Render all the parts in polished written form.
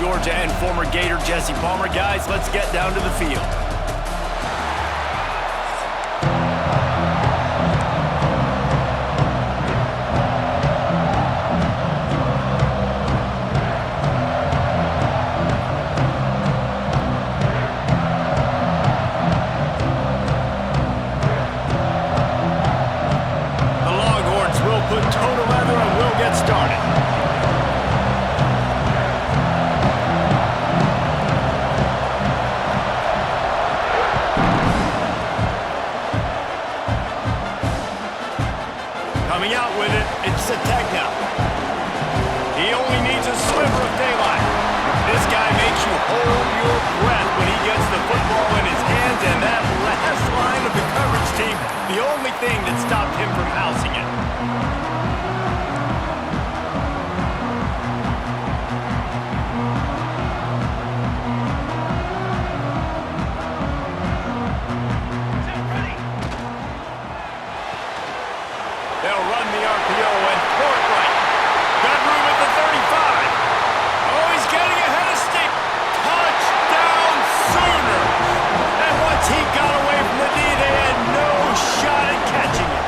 Georgia and former Gator Jesse Palmer. Guys, let's get down to the field. Coming out with it, it's Sategna. He only needs a sliver of daylight. This guy makes you hold your breath when he gets the football in his hands, and that last line of the coverage team, the only thing that stopped him from housing it. They'll run the RPO and throw it right. Got room at the 35. Oh, he's getting ahead of Stick. Touchdown Sooner. And once he got away from the D, they had no shot at catching him.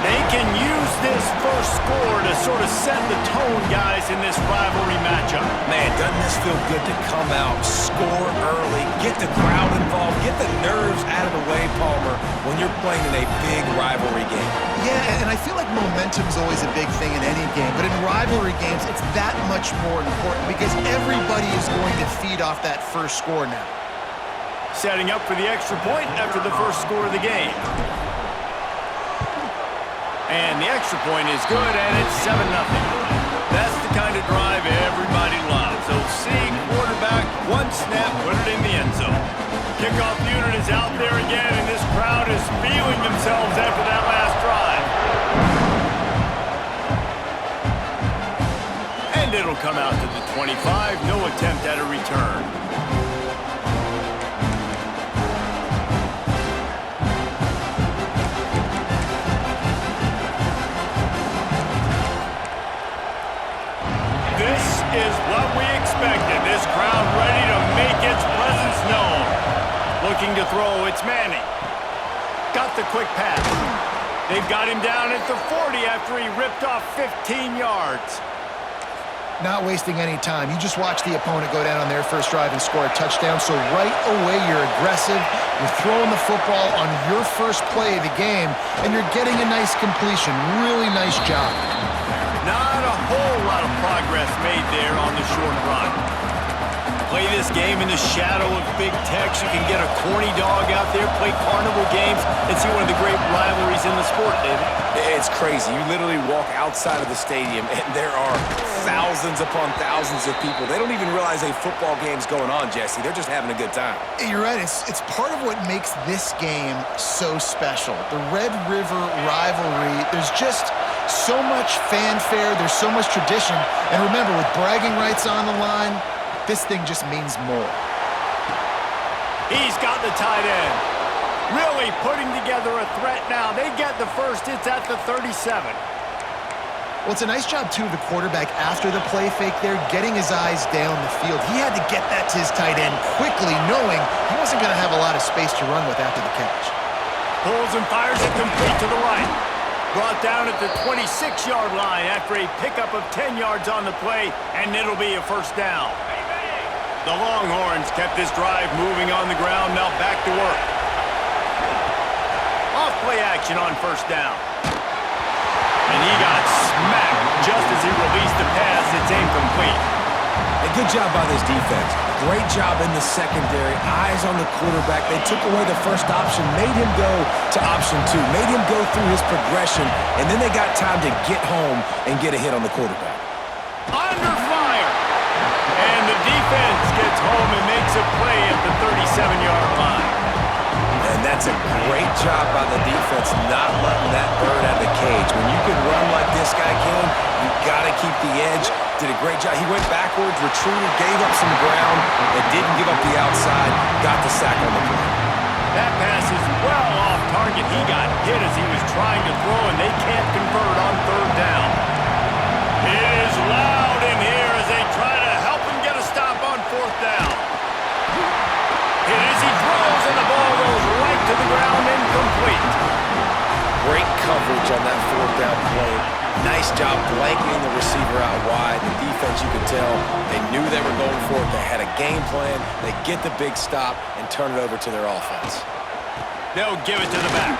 They can use this first score to sort of set the tone, guys, in this rivalry matchup. Man, doesn't this feel good to come out, score early, get the crowd involved, get the nerves out of the way, Palmer, when you're playing in a big rivalry game. Yeah, and I feel like momentum's always a big thing in any game, but in rivalry games, it's that much more important because everybody is going to feed off that first score now. Setting up for the extra point after the first score of the game. And the extra point is good, and it's 7-0. That's the kind of drive everybody loves. So see quarterback, one snap, put it in the end zone. Kickoff unit is out there again, and this crowd is feeling themselves after that last drive. And it'll come out to the 25, no attempt at a return. This is what we expected. This crowd ready to make its presence known. Looking to throw, it's Manning. Got the quick pass. They've got him down at the 40 after he ripped off 15 yards. Not wasting any time. You just watch the opponent go down on their first drive and score a touchdown, so right away you're aggressive. You're throwing the football on your first play of the game, and you're getting a nice completion. Really nice job. Not a whole lot of progress made there on the short run. Play this game in the shadow of Big Tex. You can get a corny dog out there, play carnival games, and see one of the great rivalries in the sport, David. It's crazy. You literally walk outside of the stadium, and there are thousands upon thousands of people. They don't even realize a football game's going on, Jesse. They're just having a good time. You're right. It's part of what makes this game so special. The Red River rivalry, there's just so much fanfare. There's so much tradition. And remember, with bragging rights on the line, this thing just means more. He's got the tight end. Really putting together a threat now. They get the first. It's at the 37. Well, it's a nice job, too, of the quarterback after the play fake there, getting his eyes down the field. He had to get that to his tight end quickly, knowing he wasn't going to have a lot of space to run with after the catch. Pulls and fires it complete to the right. Brought down at the 26-yard line after a pickup of 10 yards on the play, and it'll be a first down. The Longhorns kept this drive moving on the ground, now back to work. Off play action on first down. And he got smacked just as he released the pass. It's incomplete. A good job by this defense. Great job in the secondary. Eyes on the quarterback. They took away the first option, made him go to option 2, made him go through his progression, and then they got time to get home and get a hit on the quarterback. Under fire. And the defense gets home and makes a play at the 37-yard line. And that's a great job by the defense, not letting that bird out of the cage. When you can run like this guy can, you got to keep the edge. Did a great job. He went backwards, retreated, gave up some ground, and didn't give up the outside. Got the sack on the play. That pass is well off target. He got hit as he was trying to throw, and they can't convert on third down. It is loud in here as they try to Nice job blanketing the receiver out wide. The defense, you could tell, they knew they were going for it. They had a game plan. They get the big stop and turn it over to their offense. They'll give it to the back.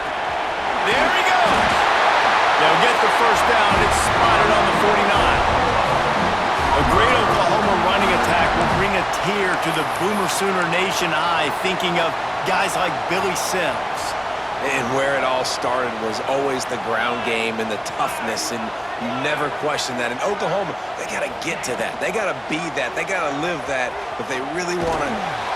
There he goes. They'll get the first down. It's spotted on the 49. A great Oklahoma running attack will bring a tear to the Boomer Sooner Nation eye, thinking of guys like Billy Sims. And where it all started was always the ground game and the toughness, and you never question that. In Oklahoma, they got to get to that. They got to be that. They got to live that if they really want to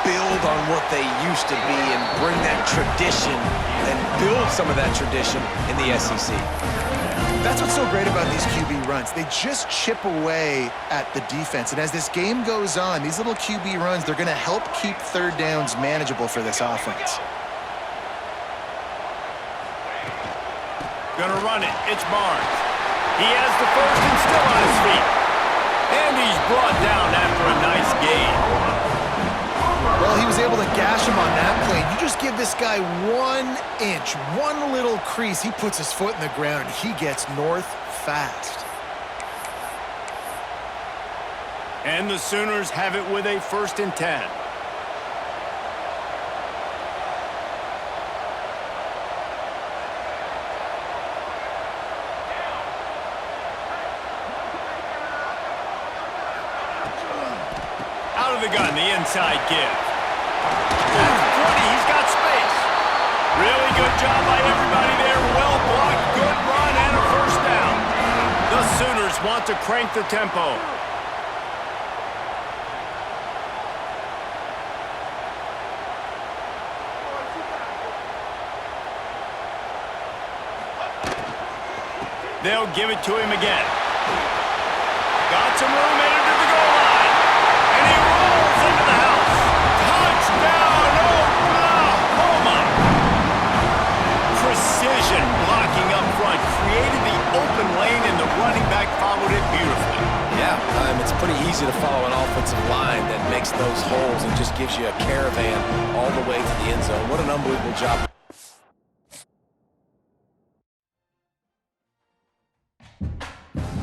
build on what they used to be and bring that tradition and build some of that tradition in the SEC. That's what's so great about these QB runs. They just chip away at the defense. And as this game goes on, these little QB runs, they're going to help keep third downs manageable for this offense. Gonna run it. It's Barnes. He has the first and still on his feet. And he's brought down after a nice gain. Well, he was able to gash him on that play. You just give this guy 1 inch, one little crease, he puts his foot in the ground, and he gets north fast. And the Sooners have it with a 1st and 10. Out of the gun, the inside give. That's plenty. He's got space. Really good job by everybody there. Well blocked, good run, and a first down. The Sooners want to crank the tempo. They'll give it to him again. Got some room headed to the goal line. And he rolls into the house. Touchdown, Oklahoma! Precision blocking up front. Created the open lane, and the running back followed it beautifully. Yeah, it's pretty easy to follow an offensive line that makes those holes and just gives you a caravan all the way to the end zone. What an unbelievable job.